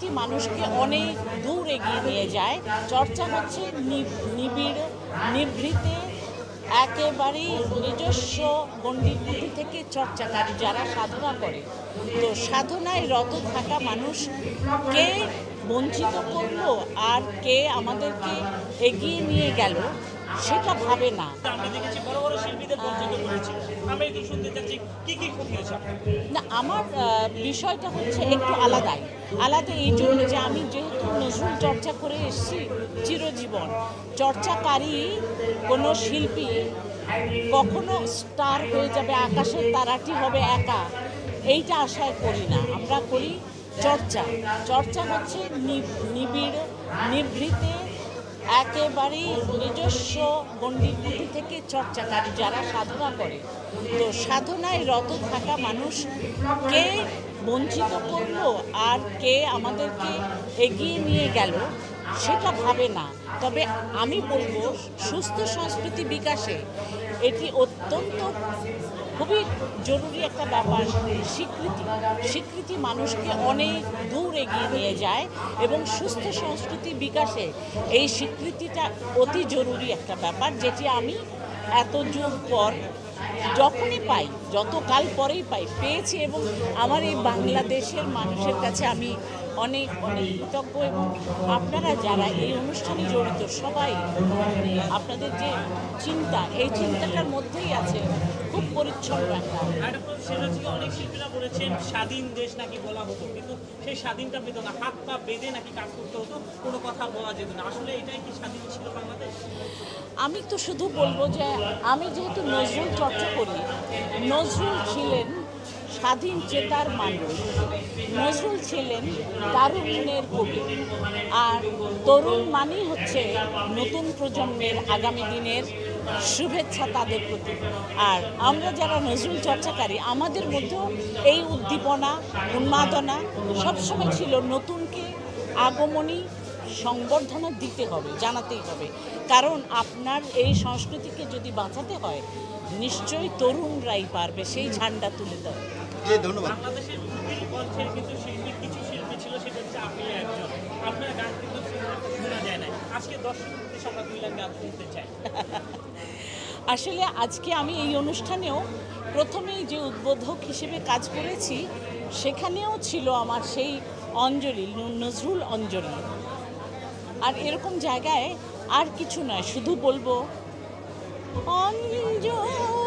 সংস্কৃতি মানুষকে অনেক দূর এগিয়ে নিয়ে যায়। চর্চা হচ্ছে নিবিড়, নিভৃতে, একেবারেই নিজস্ব গণ্ডির মধ্যে থেকে চর্চাকারী যারা সাধনা করে। তো সাধনায় রত থাকা মানুষকে বঞ্চিত করলো আর কে আমাদেরকে এগিয়ে নিয়ে গেল সেটা ভাবে না। আমরা দেখেছি বড় বড় শিল্পীদের বঞ্চিত করেছে। আমরা একটু শুনতে চাচ্ছি কি কি ক্ষতি হয়েছে আপনার? না, আমার বিষয়টা হচ্ছে একটু আলাদা এই জন্য যে আমি যেহেতু নজরুল চর্চা করে এসেছি চিরজীবন, চর্চাকারী কোনো শিল্পী কখনো স্টার হয়ে যাবে, আকাশের তারাটি হবে একা, এইটা আশায় করি না। আমরা করি চর্চা। চর্চা হচ্ছে নিবিড়, নিভৃতে, একেবারেই নিজস্ব গণ্ডির মধ্যে থেকে চর্চাকারী যারা সাধনা করে। তো সাধনায় রত থাকা মানুষকে বঞ্চিত করলো আর কে আমাদেরকে এগিয়ে নিয়ে গেল সেটা ভাবে না। তবে আমি বলবো সুস্থ সংস্কৃতি বিকাশে এটি অত্যন্ত খুবই জরুরি একটা ব্যাপার। স্বীকৃতি মানুষকে অনেক দূর এগিয়ে নিয়ে যায় এবং সুস্থ সংস্কৃতি বিকাশে এই স্বীকৃতিটা অতি জরুরি একটা ব্যাপার, যেটি আমি এত যুগ পর যখনই পাই, যত কাল পরেই পেয়েছি এবং আমার এই বাংলাদেশের মানুষের কাছে আমি অনেক অনেক কৃতজ্ঞ। এবং আপনারা যারা এই অনুষ্ঠানে জড়িত সবাই, আপনাদের যে চিন্তা, এই চিন্তাটার মধ্যেই আছে খুব পরিচ্ছন্ন একটা। সেটা থেকে অনেক শিল্পীরা বলেছেন স্বাধীন দেশ নাকি বলা হতো, কিন্তু সেই স্বাধীনটা পেত না, হাত পা বেঁধে নাকি কাজ করতে হতো, কোনো কথা বলা যেত না। আসলে এটাই কি স্বাধীন ছিল বাংলাদেশ? আমি তো শুধু বলবো যে আমি যেহেতু নজরুল চর্চা করি, নজরুল ছিলেন স্বাধীন চেতার মানুষ, নজরুল ছিলেন তারুণ্যের কবি। আর তরুণ মানেই হচ্ছে নতুন প্রজন্মের আগামী দিনের শুভেচ্ছা তাদের প্রতি। আর আমরা যারা নজরুল চর্চাকারী, আমাদের মধ্যেও এই উদ্দীপনা, উন্মাদনা সবসময় ছিল। নতুনকে আগমনী সংবর্ধনা দিতে হবে, জানাতেই হবে, কারণ আপনার এই সংস্কৃতিকে যদি বাঁচাতে হয় নিশ্চয়ই তরুণরাই পারবে সেই ঝান্ডা তুলে দেয়। ধন্যবাদ। বাংলাদেশের কণ্ঠের কিন্তু কিছু শিল্পী ছিল, সেটা হচ্ছে আপনি একজন। আপনার গান কিন্তু শোনা যায় না। আজকে দর্শকদের উদ্দেশ্যে আমরা দুই লাইন গান শুনতে চাই। আসলে আজকে আমি এই অনুষ্ঠানেও প্রথমেই যে উদ্বোধক হিসেবে কাজ করেছি, সেখানেও ছিল আমার সেই অঞ্জলি, নজরুল অঞ্জলি। আর এরকম জায়গায় আর কিছু নয়, শুধু বলবো অঞ্জলি।